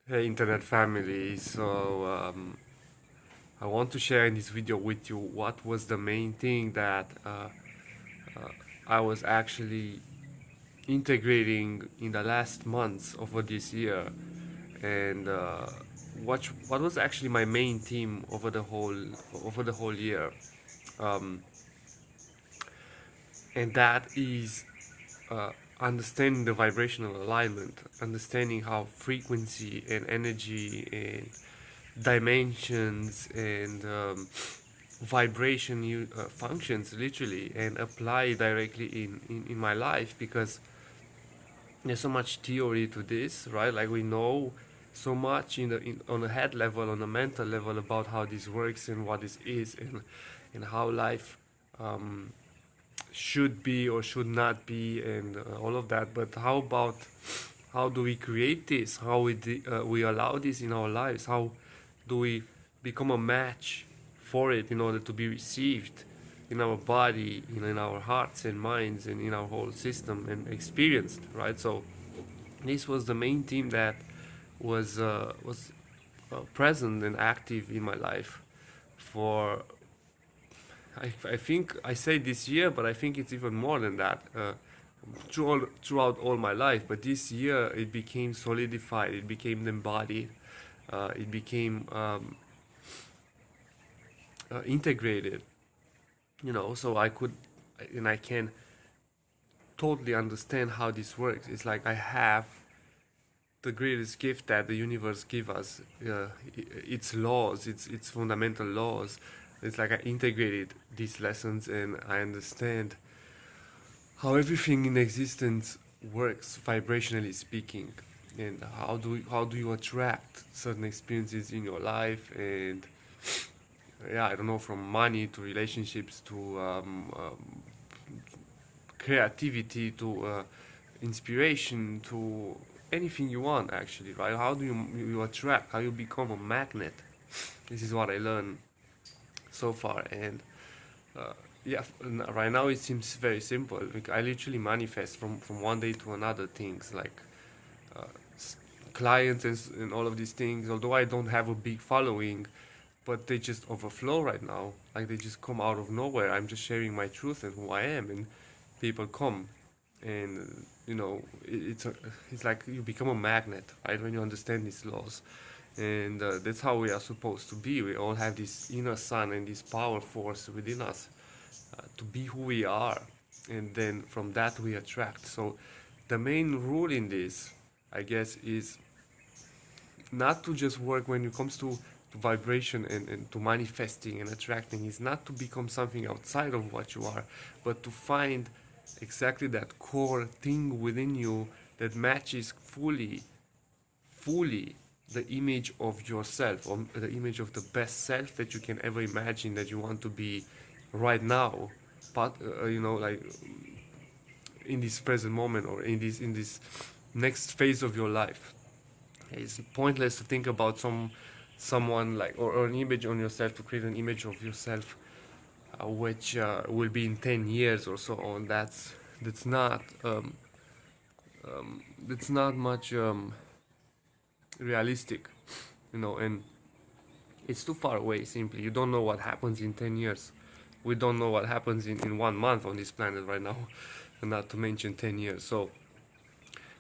Hey, internet family. I want to share in this video with you what was the main thing that I was actually integrating in the last months over this year, and what was actually my main theme over the whole year, um, and that is uh, understanding the vibrational alignment, understanding how frequency and energy and dimensions and vibration functions literally and apply directly in my life, because there's so much theory to this, right? Like we know so much on a head level, on a mental level, about how this works and what this is, and how life um, should be or should not be, and all of that. But how about how do we create this? How we allow this in our lives? How do we become a match for it in order to be received in our body, in our hearts and minds, and in our whole system and experienced, right? So this was the main theme that was present and active in my life for I think I say this year, but I think it's even more than that. Throughout all my life, but this year it became solidified, it became embodied, it became integrated. So I could, and I can totally understand how this works. It's like I have the greatest gift that the universe give us, its laws, its fundamental laws. It's like I integrated these lessons and I understand how everything in existence works vibrationally speaking, and how do you attract certain experiences in your life, and yeah, I don't know, from money to relationships to creativity to inspiration to anything you want, actually, right? How do you attract, how you become a magnet? This is what I learned so far, and uh, yeah, right now it seems very simple. Like, I literally manifest from one day to another things like uh, clients and all of these things. Although I don't have a big following, but they just overflow right now. Like they just come out of nowhere. I'm just sharing my truth and who I am, and people come, and it's like you become a magnet, right? When you understand these laws, and that's how we are supposed to be. We all have this inner sun and this power force within us to be who we are, and then from that we attract. So the main rule in this, I guess, is not to just work when it comes to vibration and to manifesting and attracting, is not to become something outside of what you are, but to find exactly that core thing within you that matches fully the image of yourself, or the image of the best self that you can ever imagine that you want to be right now, but like in this present moment, or in this next phase of your life. It's pointless to think about someone, like, or an image on yourself, to create an image of yourself which will be in 10 years or so on. That's not that's not much realistic, and it's too far away. Simply, you don't know what happens in 10 years. We don't know what happens in 1 month on this planet right now, and not to mention 10 years. So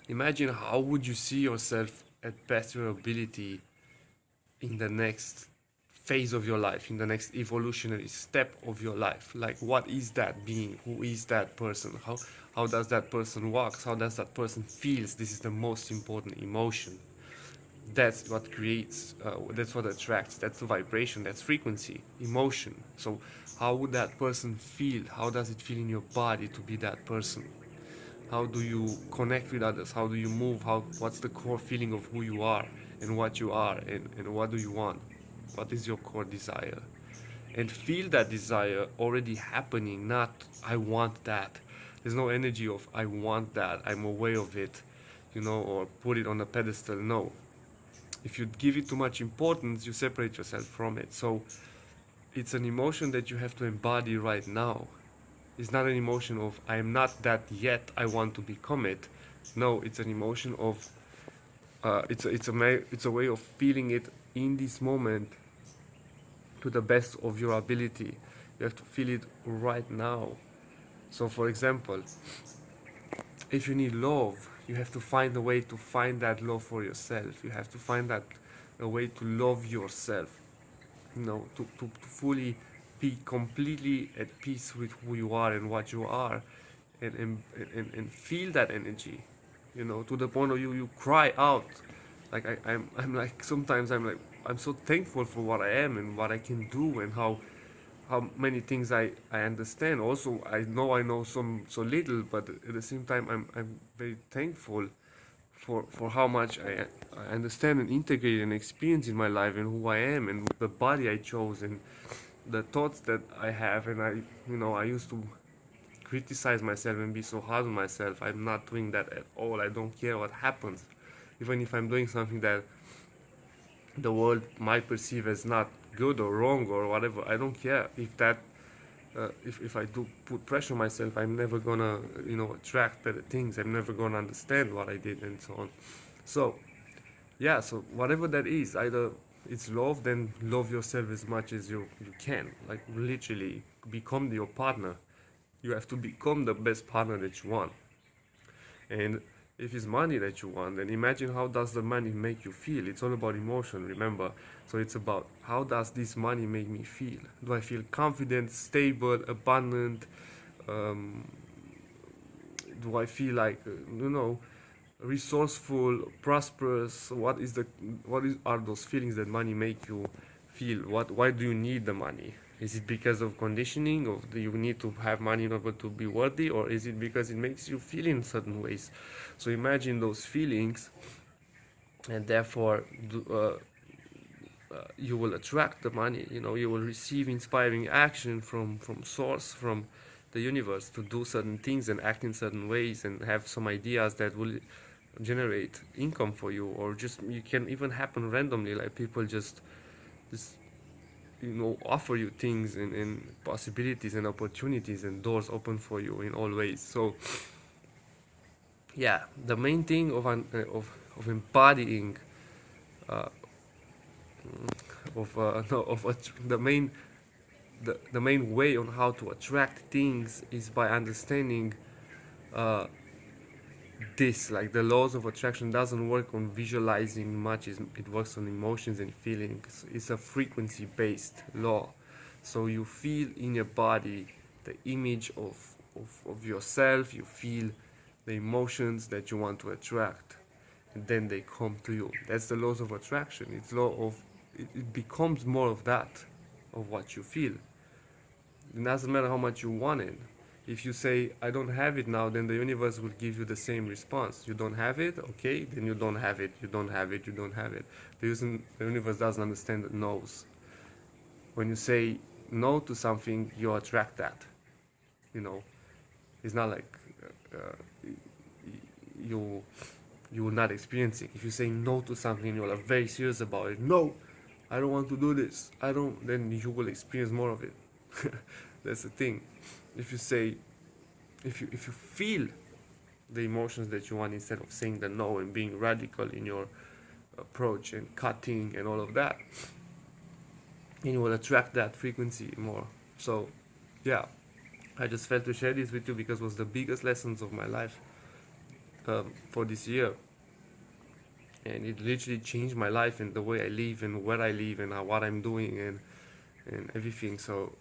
imagine, how would you see yourself at best your ability in the next phase of your life, in the next evolutionary step of your life? Like, what is that being? Who is that person? How does that person walk? How does that person feels? This is the most important emotion. That's what creates, that's what attracts, that's the vibration, that's frequency, emotion. So how would that person feel? How does it feel in your body to be that person? How do you connect with others? How do you move? What's the core feeling of who you are and what you are, and what do you want? What is your core desire? And feel that desire already happening, not I want that. There's no energy of I want that, I'm aware of it, or put it on a pedestal. No. If you give it too much importance, you separate yourself from it. So it's an emotion that you have to embody right now. It's not an emotion of I am not that yet, I want to become it. No, it's an emotion of it's a way of feeling it in this moment to the best of your ability. You have to feel it right now. So for example, if you need love, you have to find a way to find that love for yourself. You have to find that a way to love yourself, to fully be completely at peace with who you are and what you are, and feel that energy, to the point of you cry out. Like I'm like, sometimes I'm like, I'm so thankful for what I am and what I can do, and how many things I understand. Also, I know some so little, but at the same time, I'm very thankful for how much I understand and integrate and experience in my life, and who I am, and the body I chose, and the thoughts that I have. And I used to criticize myself and be so hard on myself. I'm not doing that at all. I don't care what happens, even if I'm doing something that the world might perceive as not good or wrong or whatever. I don't care if that if I do put pressure on myself. I'm never gonna attract better things. I'm never gonna understand what I did and so on. So yeah, so whatever that is, either it's love, then love yourself as much as you can. Like literally become your partner. You have to become the best partner that you want. And if it's money that you want, then imagine how does the money make you feel. It's all about emotion, remember. So it's about, how does this money make me feel? Do I feel confident, stable, abundant? Do I feel like resourceful, prosperous? Are those feelings that money make you feel? Why do you need the money? Is it because of conditioning, of you need to have money in order to be worthy, or is it because it makes you feel in certain ways? So imagine those feelings, and therefore you will attract the money. You will receive inspiring action from source, from the universe, to do certain things and act in certain ways, and have some ideas that will generate income for you, or just you can even happen randomly, like people just offer you things and possibilities and opportunities, and doors open for you in all ways. So yeah, the main thing of embodying of no of the main way on how to attract things is by understanding this. Like, the laws of attraction doesn't work on visualizing much, it works on emotions and feelings. It's a frequency based law. So you feel in your body the image of yourself, you feel the emotions that you want to attract, and then they come to you. That's the laws of attraction. It's law of it becomes more of that, of what you feel. It doesn't matter how much you want it. If you say, I don't have it now, then the universe will give you the same response. You don't have it? Okay, then you don't have it. You don't have it. You don't have it. The universe doesn't understand the no's. When you say no to something, you attract that. It's not like you will not experience it. If you say no to something, you are very serious about it. No, I don't want to do this. Then you will experience more of it. That's the thing. If you feel the emotions that you want, instead of saying the no and being radical in your approach and cutting and all of that, then you will attract that frequency more. So yeah, I just felt to share this with you because it was the biggest lessons of my life for this year, and it literally changed my life and the way I live and where I live and what I'm doing and everything. So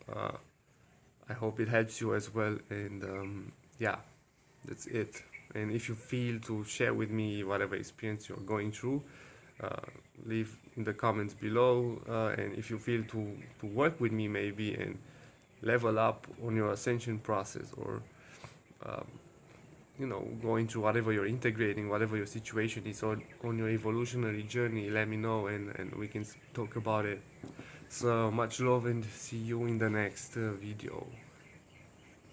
I hope it helps you as well. And yeah, that's it. And if you feel to share with me whatever experience you're going through, leave in the comments below. And if you feel to work with me maybe and level up on your ascension process, or going through whatever you're integrating, whatever your situation is on your evolutionary journey, let me know, and we can talk about it. So much love, and see you in the next video.